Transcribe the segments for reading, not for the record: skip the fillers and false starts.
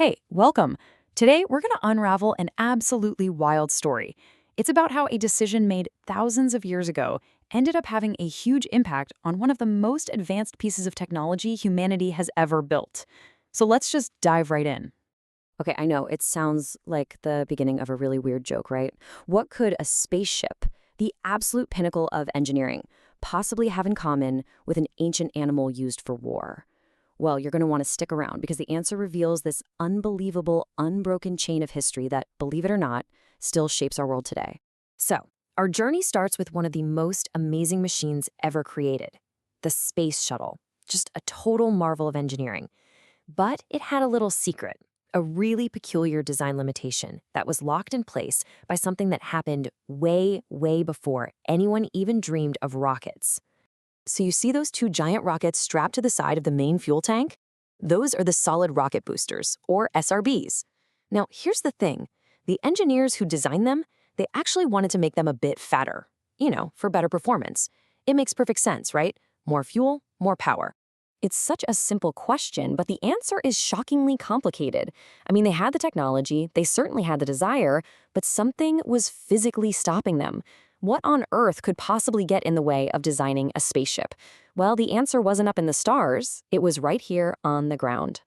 Hey, welcome. Today, we're going to unravel an absolutely wild story. It's about how a decision made thousands of years ago ended up having a huge impact on one of the most advanced pieces of technology humanity has ever built. So let's just dive right in. Okay, I know, it sounds like the beginning of a really weird joke, right? What could a spaceship, the absolute pinnacle of engineering, possibly have in common with an ancient animal used for war? Well, you're going to want to stick around because the answer reveals this unbelievable, unbroken chain of history that, believe it or not, still shapes our world today. So, our journey starts with one of the most amazing machines ever created, the space shuttle. Just a total marvel of engineering. But it had a little secret, a really peculiar design limitation that was locked in place by something that happened way, way before anyone even dreamed of rockets. So you see those two giant rockets strapped to the side of the main fuel tank? Those are the solid rocket boosters, or SRBs. Now, here's the thing. The engineers who designed them, they actually wanted to make them a bit fatter, for better performance. It makes perfect sense, right? More fuel, more power. It's such a simple question, but the answer is shockingly complicated. I mean, they had the technology, they certainly had the desire, but something was physically stopping them. What on earth could possibly get in the way of designing a spaceship? Well, the answer wasn't up in the stars, it was right here on the ground.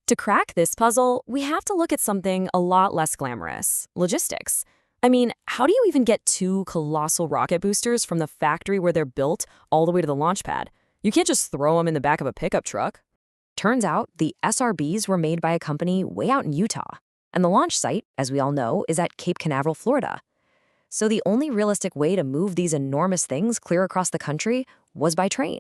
To crack this puzzle, we have to look at something a lot less glamorous: logistics. I mean, how do you even get two colossal rocket boosters from the factory where they're built all the way to the launch pad? You can't just throw them in the back of a pickup truck. Turns out the SRBs were made by a company way out in Utah, and the launch site, as we all know, is at Cape Canaveral, Florida. So the only realistic way to move these enormous things clear across the country was by train.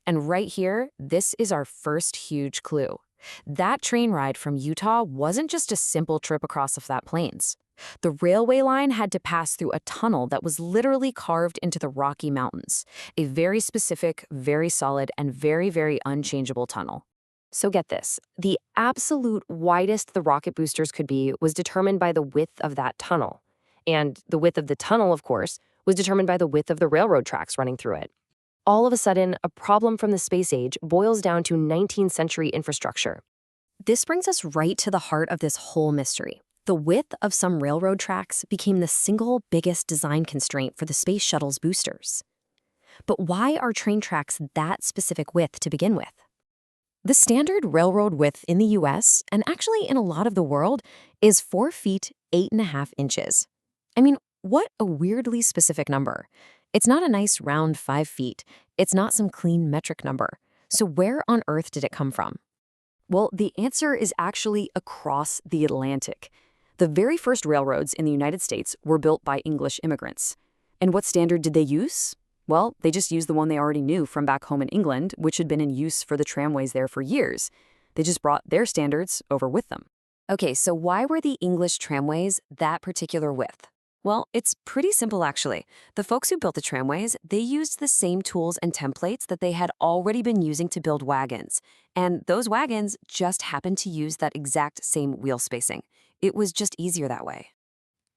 And right here, this is our first huge clue. That train ride from Utah wasn't just a simple trip across the flat plains. The railway line had to pass through a tunnel that was literally carved into the Rocky Mountains, a very specific, very solid, and very, very unchangeable tunnel. So get this, the absolute widest the rocket boosters could be was determined by the width of that tunnel. And the width of the tunnel, of course, was determined by the width of the railroad tracks running through it. All of a sudden, a problem from the space age boils down to 19th century infrastructure. This brings us right to the heart of this whole mystery. The width of some railroad tracks became the single biggest design constraint for the space shuttle's boosters. But why are train tracks that specific width to begin with? The standard railroad width in the US, and actually in a lot of the world, is 4 feet 8.5 inches. I mean, what a weirdly specific number. It's not a nice round 5 feet. It's not some clean metric number. So where on earth did it come from? Well, the answer is actually across the Atlantic. The very first railroads in the United States were built by English immigrants. And what standard did they use? Well, they just used the one they already knew from back home in England, which had been in use for the tramways there for years. They just brought their standards over with them. Okay, so why were the English tramways that particular width? Well, it's pretty simple actually. The folks who built the tramways, they used the same tools and templates that they had already been using to build wagons. And those wagons just happened to use that exact same wheel spacing. It was just easier that way.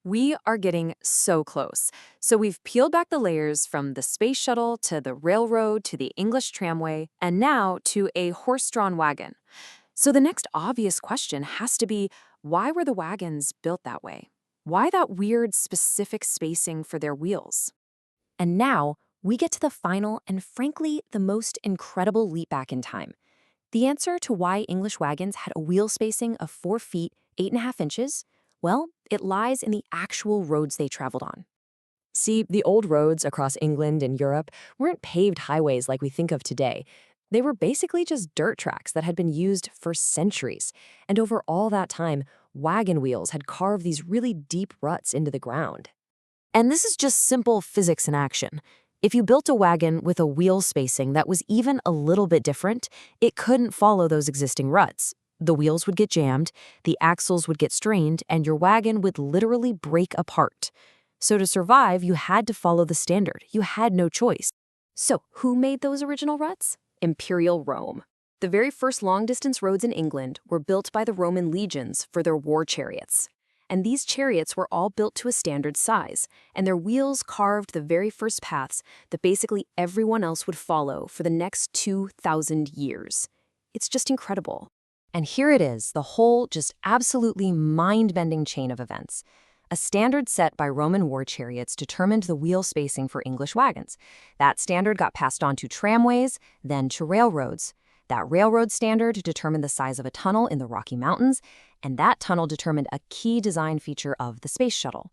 We are getting so close. So we've peeled back the layers from the space shuttle to the railroad to the English tramway and now to a horse-drawn wagon. So the next obvious question has to be, why were the wagons built that way? Why that weird specific spacing for their wheels? And now we get to the final and frankly the most incredible leap back in time. The answer to why English wagons had a wheel spacing of 4 feet 8.5 inches, well, it lies in the actual roads they traveled on. See, the old roads across England and Europe weren't paved highways like we think of today. They were basically just dirt tracks that had been used for centuries. And over all that time, wagon wheels had carved these really deep ruts into the ground. And this is just simple physics in action. If you built a wagon with a wheel spacing that was even a little bit different, it couldn't follow those existing ruts. The wheels would get jammed, the axles would get strained, and your wagon would literally break apart. So to survive, you had to follow the standard. You had no choice. So who made those original ruts? Imperial Rome. The very first long-distance roads in England were built by the Roman legions for their war chariots. And these chariots were all built to a standard size, and their wheels carved the very first paths that basically everyone else would follow for the next 2,000 years. It's just incredible. And here it is, the whole just absolutely mind-bending chain of events. A standard set by Roman war chariots determined the wheel spacing for English wagons. That standard got passed on to tramways, then to railroads. That railroad standard determined the size of a tunnel in the Rocky Mountains, and that tunnel determined a key design feature of the space shuttle.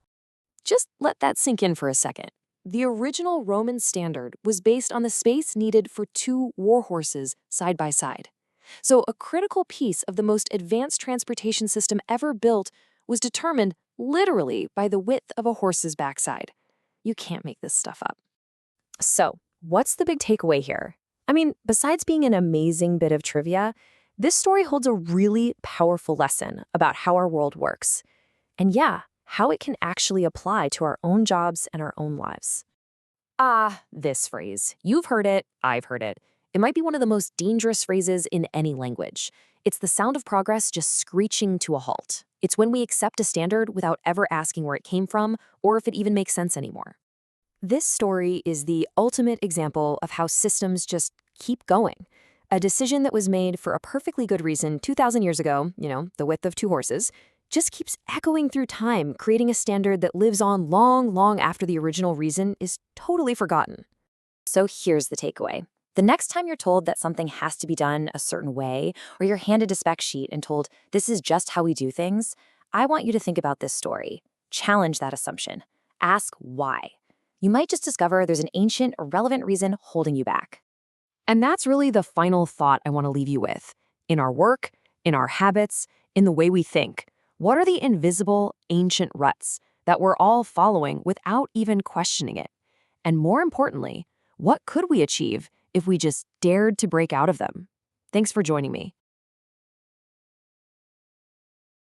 Just let that sink in for a second. The original Roman standard was based on the space needed for 2 war horses side by side. So a critical piece of the most advanced transportation system ever built was determined literally by the width of a horse's backside. You can't make this stuff up. So, what's the big takeaway here? I mean, besides being an amazing bit of trivia, this story holds a really powerful lesson about how our world works. And yeah, how it can actually apply to our own jobs and our own lives. This phrase. You've heard it, I've heard it. It might be one of the most dangerous phrases in any language. It's the sound of progress just screeching to a halt. It's when we accept a standard without ever asking where it came from or if it even makes sense anymore. This story is the ultimate example of how systems just keep going. A decision that was made for a perfectly good reason 2,000 years ago, the width of 2 horses, just keeps echoing through time, creating a standard that lives on long, long after the original reason is totally forgotten. So here's the takeaway. The next time you're told that something has to be done a certain way, or you're handed a spec sheet and told this is just how we do things, I want you to think about this story. Challenge that assumption. Ask why. You might just discover there's an ancient, irrelevant reason holding you back. And that's really the final thought I want to leave you with. In our work, in our habits, in the way we think, what are the invisible, ancient ruts that we're all following without even questioning it? And more importantly, what could we achieve if we just dared to break out of them? Thanks for joining me.